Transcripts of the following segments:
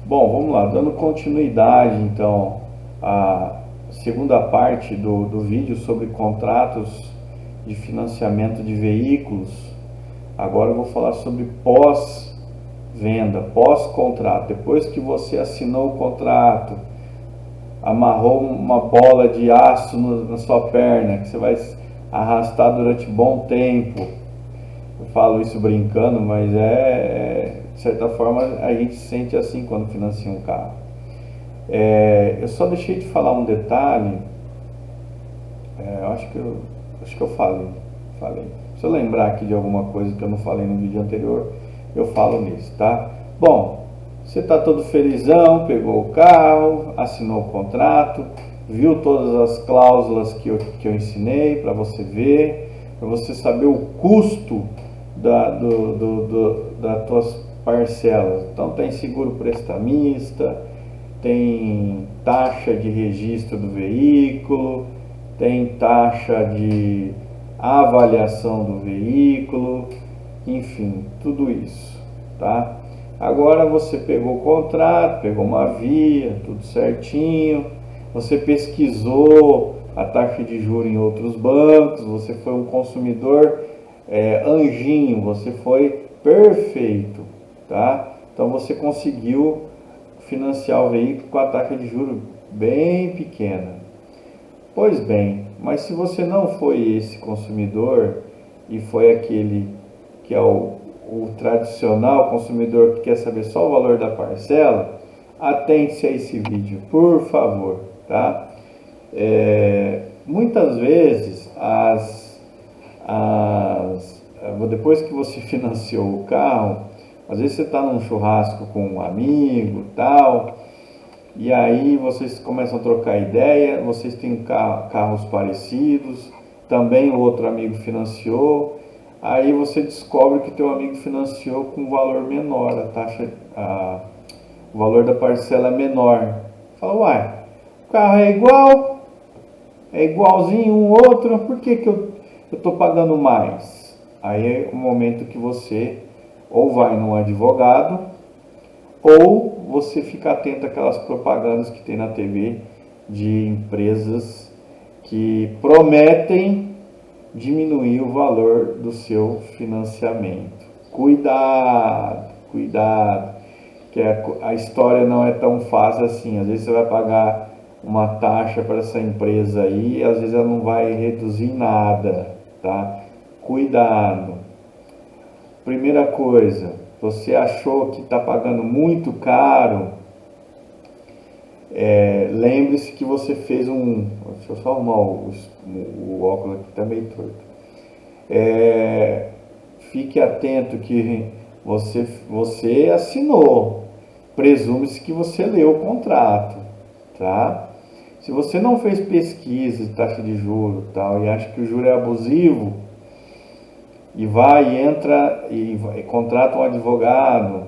Bom, vamos lá, dando continuidade então à segunda parte do vídeo sobre contratos de financiamento de veículos. Agora eu vou falar sobre pós-venda, pós-contrato. Depois que você assinou o contrato, amarrou uma bola de aço na sua perna, que você vai arrastar durante bom tempo. Eu falo isso brincando, mas de certa forma a gente se sente assim quando financia um carro. Eu só deixei de falar um detalhe, eu acho que eu falei. Se eu lembrar aqui de alguma coisa que eu não falei no vídeo anterior, eu falo nisso, tá? Bom, você está todo felizão, pegou o carro, assinou o contrato, viu todas as cláusulas que eu ensinei para você ver, para você saber o custo das tuas parcelas. Então tem seguro prestamista, tem taxa de registro do veículo, tem taxa de avaliação do veículo, enfim, tudo isso, tá? Agora você pegou o contrato, pegou uma via, tudo certinho, você pesquisou a taxa de juros em outros bancos, você foi um consumidor anjinho, você foi perfeito, tá? Então você conseguiu financiar o veículo com a taxa de juros bem pequena. Pois bem, mas se você não foi esse consumidor e foi aquele que é o tradicional consumidor que quer saber só o valor da parcela, atente-se a esse vídeo, por favor, tá? Muitas vezes depois que você financiou o carro, às vezes você está num churrasco com um amigo, tal, e aí vocês começam a trocar ideia, vocês têm carros parecidos, também o outro amigo financiou, aí você descobre que teu amigo financiou com um valor menor, o valor da parcela é menor. Fala, uai, o carro é igualzinho um outro, por que eu estou pagando mais? Aí é o momento que você ou vai num advogado, ou você fica atento àquelas propagandas que tem na TV de empresas que prometem diminuir o valor do seu financiamento. Cuidado, cuidado, que a história não é tão fácil assim. Às vezes você vai pagar uma taxa para essa empresa aí, e às vezes ela não vai reduzir nada, tá? Cuidado. Primeira coisa, você achou que está pagando muito caro, lembre-se que você fez deixa eu só arrumar o óculos aqui, está meio torto. Fique atento que você assinou, presume-se que você leu o contrato, tá? Se você não fez pesquisa de taxa de juros tal, e acha que o juro é abusivo, e entra e contrata um advogado,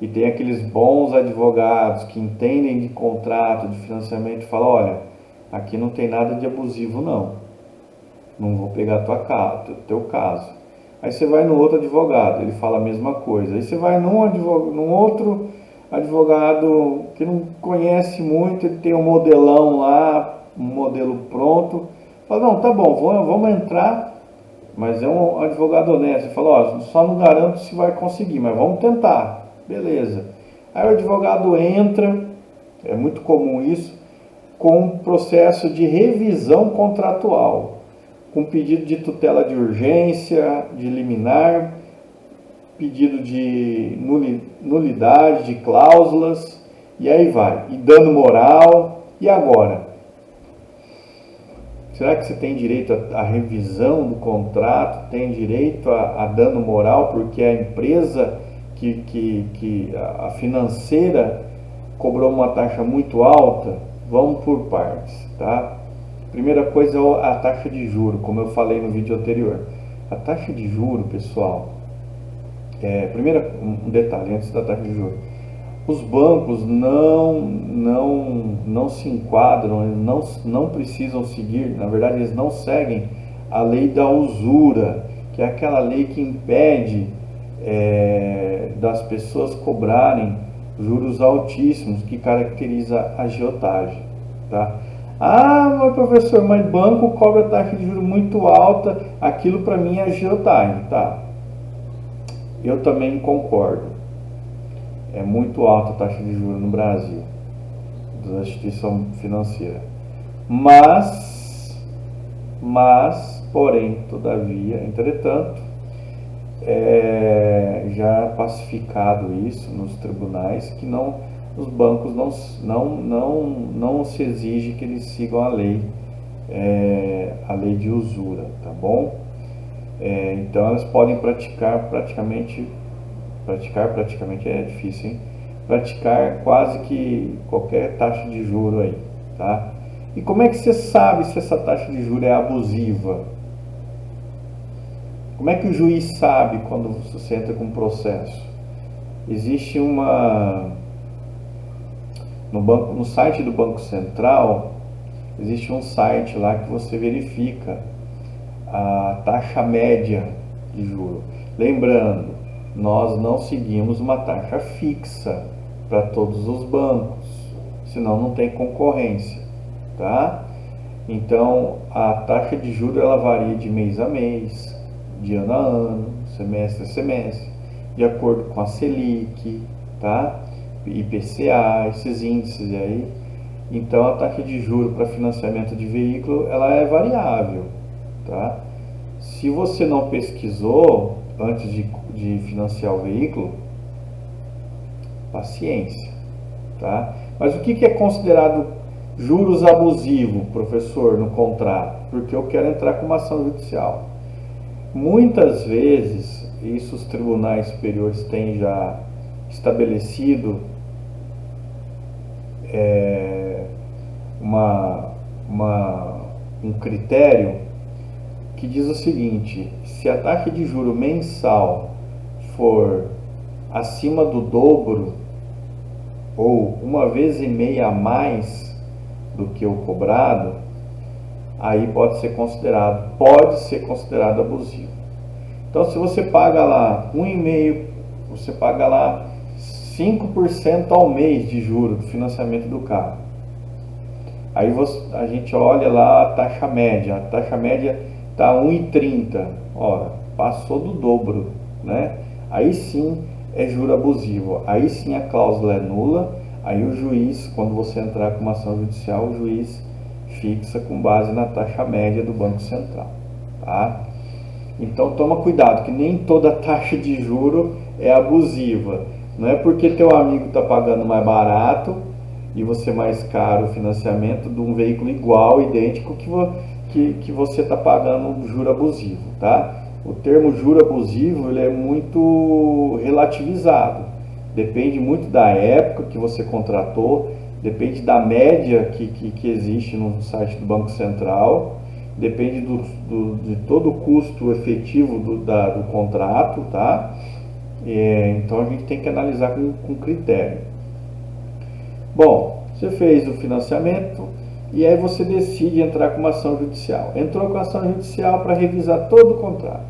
e tem aqueles bons advogados que entendem de contrato, de financiamento, e falam, olha, aqui não tem nada de abusivo não vou pegar teu caso. Aí você vai no outro advogado, ele fala a mesma coisa. Aí você vai num outro advogado que não conhece muito, ele tem um modelão lá, um modelo pronto, fala, não, tá bom, vamos entrar, mas é um advogado honesto. Ele fala, ó, só não garanto se vai conseguir, mas vamos tentar. Beleza. Aí o advogado entra, é muito comum isso, com um processo de revisão contratual, com pedido de tutela de urgência, de liminar, pedido de nulidade de cláusulas, e aí vai. E dano moral, e agora? Será que você tem direito à revisão do contrato? Tem direito a dano moral porque a empresa a financeira cobrou uma taxa muito alta? Vamos por partes, tá? Primeira coisa é a taxa de juro, como eu falei no vídeo anterior. A taxa de juro, pessoal, primeiro um detalhe antes da taxa de juro. Os bancos não se enquadram, eles não precisam seguir, na verdade eles não seguem a lei da usura, que é aquela lei que impede das pessoas cobrarem juros altíssimos que caracteriza a agiotagem, tá? Ah, mas professor, mas banco cobra taxa de juros muito alta, aquilo para mim é agiotagem, tá? Eu também concordo. É muito alta a taxa de juros no Brasil, da instituição financeira. Porém, todavia, entretanto, já pacificado isso nos tribunais, que não, os bancos não se exige que eles sigam a lei de usura, tá bom? Então elas podem praticamente é difícil, hein? Praticar quase que qualquer taxa de juro aí, tá? E como é que você sabe se essa taxa de juro é abusiva? Como é que o juiz sabe quando você entra com um processo? Existe no site do Banco Central, existe um site lá que você verifica a taxa média de juro. Lembrando, nós não seguimos uma taxa fixa para todos os bancos, senão não tem concorrência, tá? Então, a taxa de juros ela varia de mês a mês, de ano a ano, semestre a semestre, de acordo com a Selic, tá? IPCA, esses índices aí. Então, a taxa de juros para financiamento de veículo ela é variável, tá? Se você não pesquisou antes de financiar o veículo, paciência, tá? Mas o que é considerado juros abusivos, professor, no contrato? Porque eu quero entrar com uma ação judicial. Muitas vezes, isso os tribunais superiores têm já estabelecido um critério que diz o seguinte: se a taxa de juro mensal for acima do dobro ou uma vez e meia a mais do que o cobrado, aí pode ser considerado abusivo. Então, se você paga lá 1,5%, você paga lá 5% ao mês de juro do financiamento do carro. Aí a gente olha lá a taxa média está 1,30, ora, passou do dobro, né? Aí sim é juro abusivo, aí sim a cláusula é nula, aí o juiz, quando você entrar com uma ação judicial, o juiz fixa com base na taxa média do Banco Central, tá? Então toma cuidado, que nem toda taxa de juro é abusiva. Não é porque teu amigo está pagando mais barato e você mais caro o financiamento de um veículo igual, idêntico, que você está pagando juro abusivo, tá? O termo juro abusivo ele é muito relativizado. Depende muito da época que você contratou, depende da média que existe no site do Banco Central, depende de todo o custo efetivo do contrato, tá? Então a gente tem que analisar com critério. Bom, você fez o financiamento e aí você decide entrar com uma ação judicial. Entrou com a ação judicial para revisar todo o contrato.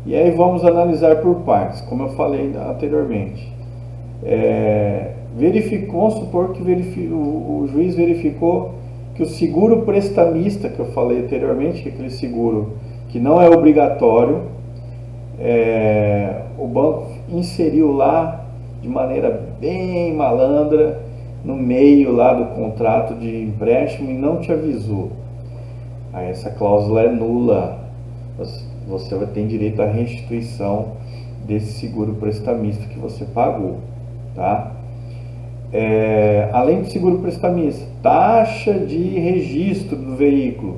E aí vamos analisar por partes, como eu falei anteriormente. Vamos supor que o juiz verificou que o seguro prestamista, que eu falei anteriormente, que é aquele seguro que não é obrigatório, o banco inseriu lá de maneira bem malandra, no meio lá do contrato de empréstimo e não te avisou. Aí essa cláusula é nula. Você vai ter direito à restituição desse seguro prestamista que você pagou, tá? Além do seguro prestamista, taxa de registro do veículo.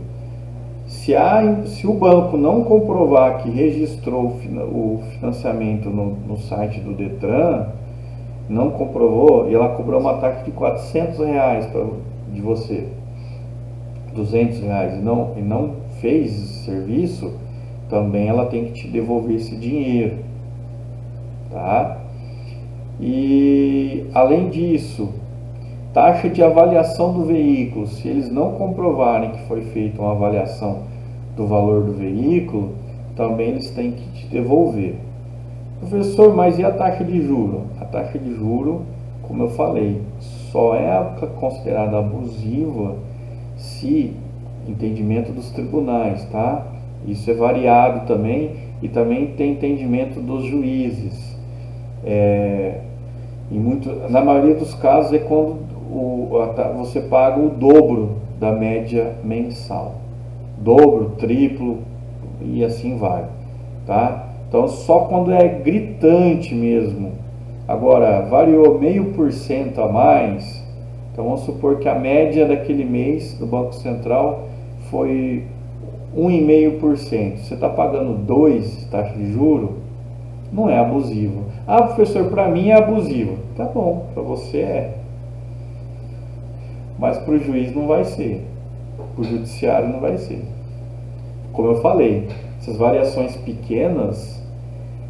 Se o banco não comprovar que registrou o financiamento no site do Detran, não comprovou, e ela cobrou uma taxa de R$400 de você, R$200, e não fez esse serviço, também ela tem que te devolver esse dinheiro, tá? E além disso, taxa de avaliação do veículo. Se eles não comprovarem que foi feita uma avaliação do valor do veículo, também eles têm que te devolver. Professor, mas e a taxa de juro? A taxa de juro, como eu falei, só é considerada abusiva se entendimento dos tribunais, tá? Isso é variado também e também tem entendimento dos juízes. Na maioria dos casos é quando você paga o dobro da média mensal, dobro, triplo e assim vai, tá? Então só quando é gritante mesmo. Agora variou 0,5% a mais, então vamos supor que a média daquele mês do Banco Central foi 1,5%. Você está pagando 2 taxa de juro, não é abusivo. Ah, professor, para mim é abusivo. Tá bom, para você é. Mas para o juiz não vai ser. Para o judiciário não vai ser. Como eu falei, essas variações pequenas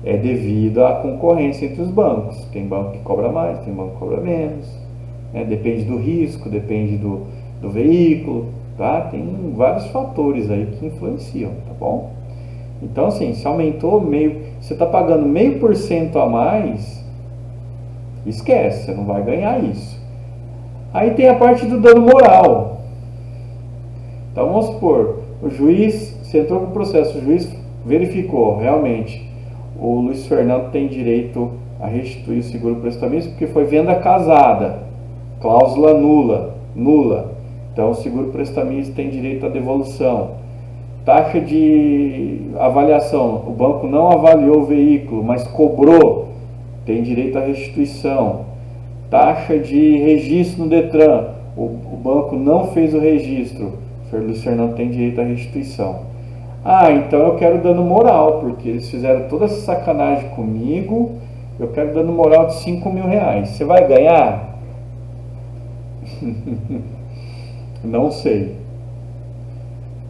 é devido à concorrência entre os bancos. Tem banco que cobra mais, tem banco que cobra menos. Depende do risco, depende do veículo. Tá? Tem vários fatores aí que influenciam, tá bom? Então, assim, se aumentou você está pagando 0,5% a mais, esquece, você não vai ganhar isso. Aí tem a parte do dano moral. Então, vamos supor, o juiz, você entrou com o processo, o juiz verificou, realmente, o Luiz Fernando tem direito a restituir o seguro prestamista porque foi venda casada, cláusula nula. Então, o seguro prestamista tem direito à devolução. Taxa de avaliação, o banco não avaliou o veículo, mas cobrou, tem direito à restituição. Taxa de registro no Detran, o banco não fez o registro, o Luiz Fernando tem direito à restituição. Ah, então eu quero dano moral, porque eles fizeram toda essa sacanagem comigo, eu quero dano moral de R$5.000. Você vai ganhar? Não sei,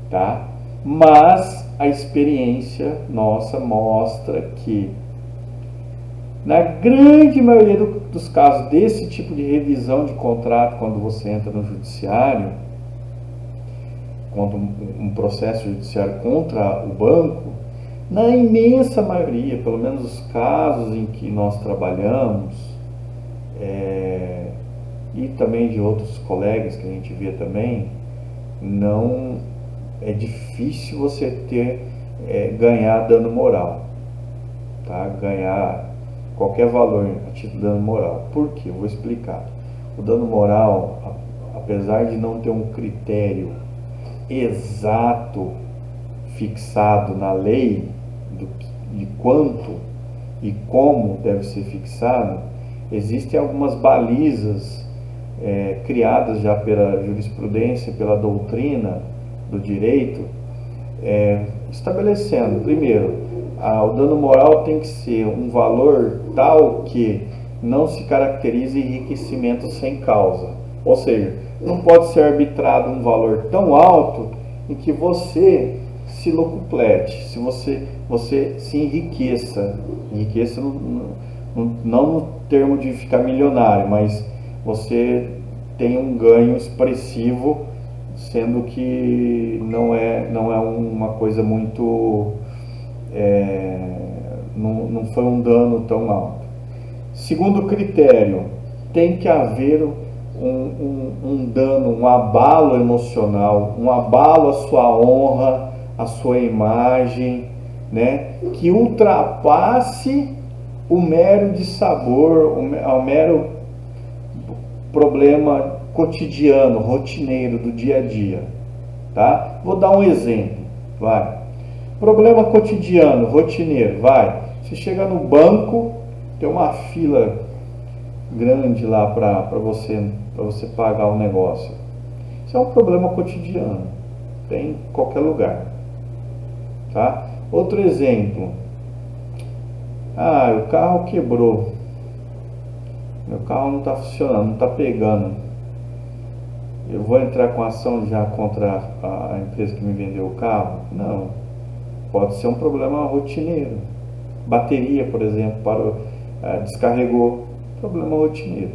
tá? Mas a experiência nossa mostra que na grande maioria dos casos desse tipo de revisão de contrato, quando você entra no judiciário, quando um processo judiciário contra o banco, na imensa maioria, pelo menos os casos em que nós trabalhamos, e também de outros colegas que a gente vê também, não é difícil você ganhar dano moral, tá? Ganhar qualquer valor a título de dano moral. Por quê? Eu vou explicar. O dano moral, apesar de não ter um critério exato fixado na lei de quanto e como deve ser fixado, existem algumas balizas criadas já pela jurisprudência, pela doutrina do direito, estabelecendo, primeiro, o dano moral tem que ser um valor tal que não se caracterize enriquecimento sem causa. Ou seja, não pode ser arbitrado um valor tão alto em que você se locuplete, se você se enriqueça não no termo de ficar milionário, mas você tem um ganho expressivo, sendo que não é uma coisa muito não foi um dano tão alto. Segundo critério, tem que haver um dano, um abalo emocional, um abalo à sua honra, à sua imagem, né, que ultrapasse o mero dissabor, o mero problema cotidiano, rotineiro do dia a dia, tá? Vou dar um exemplo, vai. Problema cotidiano, rotineiro, vai. Você chega no banco, tem uma fila grande lá para você pagar um negócio. Isso é um problema cotidiano, tem em qualquer lugar, tá? Outro exemplo. O carro quebrou. Meu carro não está funcionando, não está pegando. Eu vou entrar com ação já contra a empresa que me vendeu o carro? Não. Pode ser um problema rotineiro. Bateria, por exemplo, descarregou. Problema rotineiro.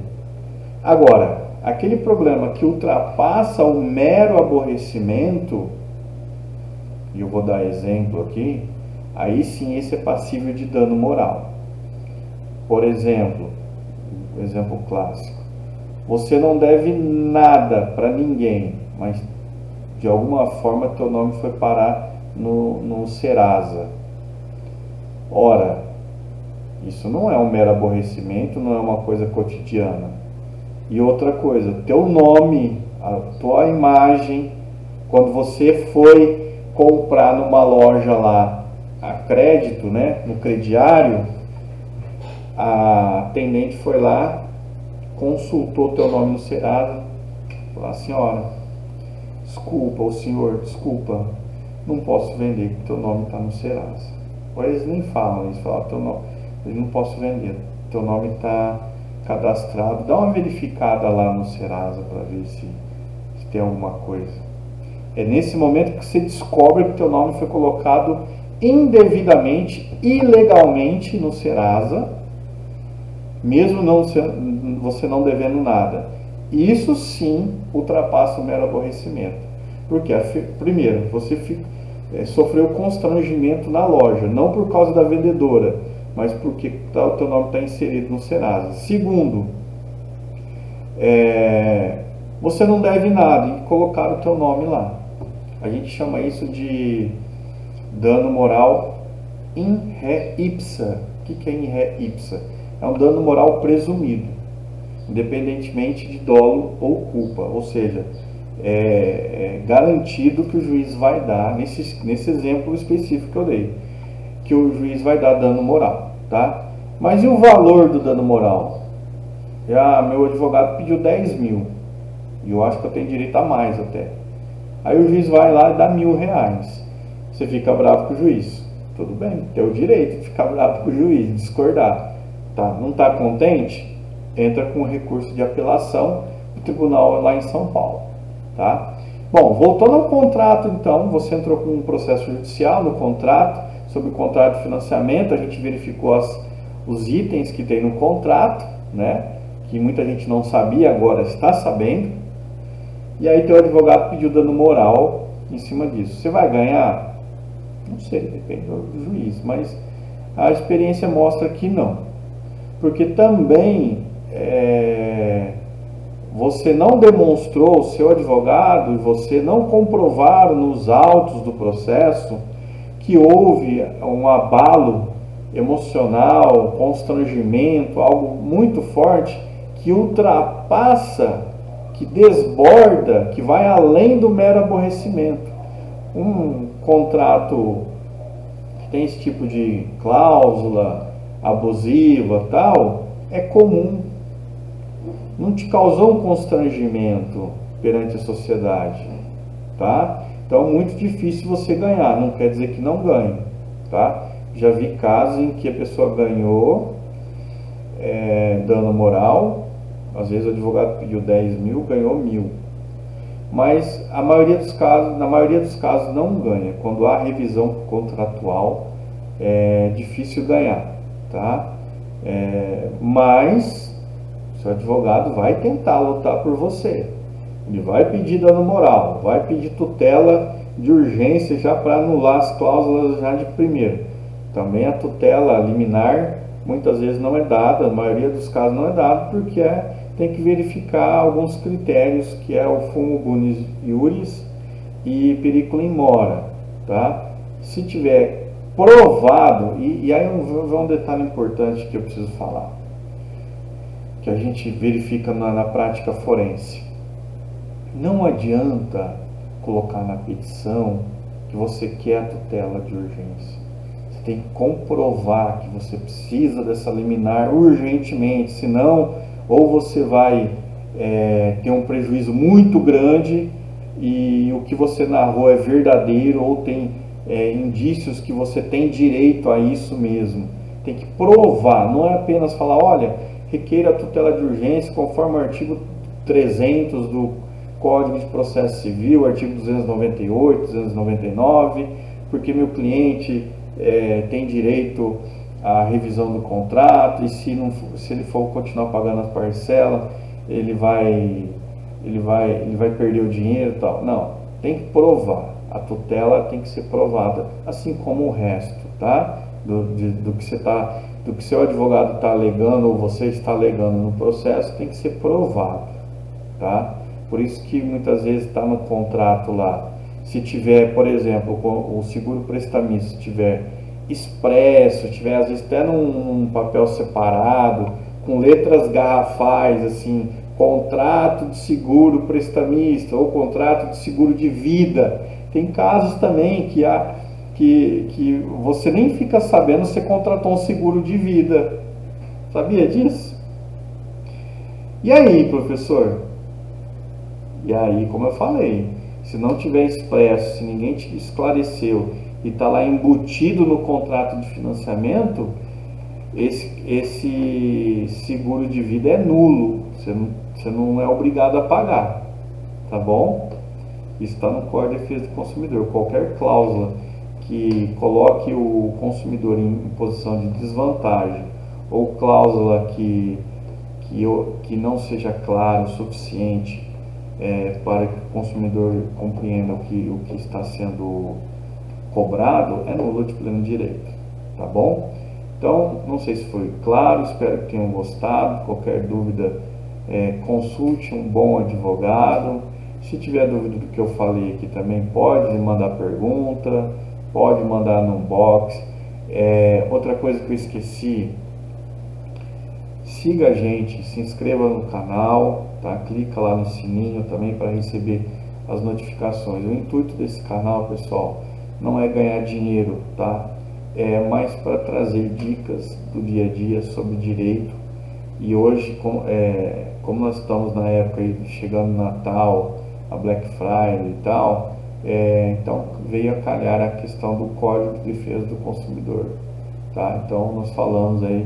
Agora, aquele problema que ultrapassa o mero aborrecimento, e eu vou dar exemplo aqui, aí sim esse é passível de dano moral. Por exemplo, exemplo clássico, você não deve nada para ninguém, mas de alguma forma teu nome foi parar no Serasa. Ora, isso não é um mero aborrecimento, não é uma coisa cotidiana. E outra coisa, teu nome, a tua imagem, quando você foi comprar numa loja lá a crédito, né, no crediário, a atendente foi lá, consultou teu nome no Serasa, falou: a senhora, desculpa, o senhor, desculpa, não posso vender, porque teu nome está no Serasa. Ou eles nem falam, eles falam: teu nome, eu não posso vender, teu nome está cadastrado. Dá uma verificada lá no Serasa para ver se tem alguma coisa. É nesse momento que você descobre que teu nome foi colocado indevidamente, ilegalmente no Serasa, mesmo não, você não devendo nada. Isso sim ultrapassa o mero aborrecimento. Porque, primeiro, você sofreu constrangimento na loja, não por causa da vendedora, mas porque o teu nome está inserido no Serasa. Segundo, você não deve nada e colocar o teu nome lá. A gente chama isso de dano moral in re ipsa. O que é in re ipsa? É um dano moral presumido, independentemente de dolo ou culpa. Ou seja, é garantido que o juiz vai dar, nesse exemplo específico que eu dei, que o juiz vai dar dano moral, tá? Mas e o valor do dano moral? Meu advogado pediu 10 mil, e eu acho que eu tenho direito a mais até. Aí o juiz vai lá e dá R$1.000. Você fica bravo com o juiz. Tudo bem, tem o direito de ficar bravo com o juiz, discordar. Tá? Não está contente? Entra com recurso de apelação no tribunal lá em São Paulo. Tá? Bom, voltando ao contrato, então, você entrou com um processo judicial no contrato, sobre o contrato de financiamento, a gente verificou os itens que tem no contrato, né? Que muita gente não sabia, agora está sabendo. E aí teu advogado pediu dano moral em cima disso. Você vai ganhar? Não sei, depende do juiz, mas a experiência mostra que não. Porque também você não demonstrou, o seu advogado e você não comprovaram nos autos do processo que houve um abalo emocional, constrangimento, algo muito forte que ultrapassa, que desborda, que vai além do mero aborrecimento. Um contrato que tem esse tipo de cláusula abusiva, tal, é comum. Não te causou um constrangimento perante a sociedade, tá? Então é muito difícil você ganhar, não quer dizer que não ganhe, tá? Já vi casos em que a pessoa ganhou dano moral. Às vezes o advogado pediu 10 mil, ganhou 1.000. Mas na maioria dos casos não ganha. Quando há revisão contratual, é difícil ganhar, tá? Mas seu advogado vai tentar lutar por você. Ele vai pedir dano moral, vai pedir tutela de urgência já para anular as cláusulas já de primeiro. Também a tutela liminar muitas vezes não é dada, na maioria dos casos não é dada, porque tem que verificar alguns critérios, que é o fumo bonis iuris e periculum in mora, tá? Se tiver provado, e aí um detalhe importante que eu preciso falar, que a gente verifica na prática forense. Não adianta colocar na petição que você quer a tutela de urgência. Você tem que comprovar que você precisa dessa liminar urgentemente, senão ou você vai ter um prejuízo muito grande e o que você narrou é verdadeiro, ou tem indícios que você tem direito a isso mesmo. Tem que provar, não é apenas falar: olha, requeira a tutela de urgência conforme o artigo 300 do Código de Processo Civil, artigo 298, 299, porque meu cliente tem direito à revisão do contrato, e se ele for continuar pagando as parcelas, ele vai perder o dinheiro e tal. Não, tem que provar. A tutela tem que ser provada, assim como o resto, tá? Do que você está do que seu advogado está alegando ou você está alegando no processo tem que ser provado, tá? Por isso que muitas vezes está no contrato lá. Se tiver, por exemplo, o seguro prestamista tiver expresso, tiver às vezes até num papel separado, com letras garrafais, assim, contrato de seguro prestamista ou contrato de seguro de vida. Tem casos também que você nem fica sabendo se contratou um seguro de vida. Sabia disso? E aí, professor? E aí, como eu falei, se não tiver expresso, se ninguém te esclareceu e está lá embutido no contrato de financiamento, esse seguro de vida é nulo. Você não é obrigado a pagar, tá bom? Isso está no Código de Defesa do Consumidor. Qualquer cláusula que coloque o consumidor em posição de desvantagem ou cláusula que não seja clara o suficiente para que o consumidor compreenda o que está sendo cobrado é nulo de pleno direito, tá bom? Então, não sei se foi claro, espero que tenham gostado. Qualquer dúvida, consulte um bom advogado. Se tiver dúvida do que eu falei aqui também, pode mandar pergunta, pode mandar no box. Outra coisa que eu esqueci, siga a gente, se inscreva no canal, tá? Clica lá no sininho também para receber as notificações. O intuito desse canal, pessoal, não é ganhar dinheiro, tá? É mais para trazer dicas do dia a dia sobre direito. E hoje, como nós estamos na época aí, chegando Natal, a Black Friday e tal, então veio a calhar a questão do Código de Defesa do Consumidor, tá? Então nós falamos aí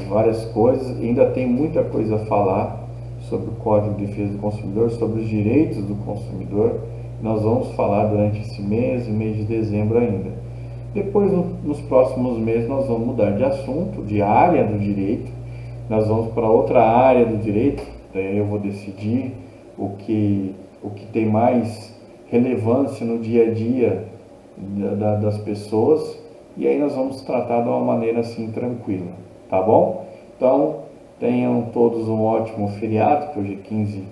várias coisas, ainda tem muita coisa a falar sobre o Código de Defesa do Consumidor, sobre os direitos do consumidor. Nós vamos falar durante esse mês de dezembro ainda. Depois, nos próximos meses, nós vamos mudar de assunto, de área do direito. Nós vamos para outra área do direito, daí eu vou decidir o que tem mais relevância no dia a dia das pessoas, e aí nós vamos tratar de uma maneira assim tranquila, tá bom? Então, tenham todos um ótimo feriado, que hoje é 15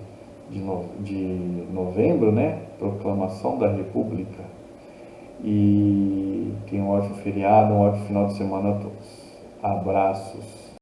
de novembro, né? Proclamação da República. E tenham um ótimo feriado, um ótimo final de semana a todos. Abraços.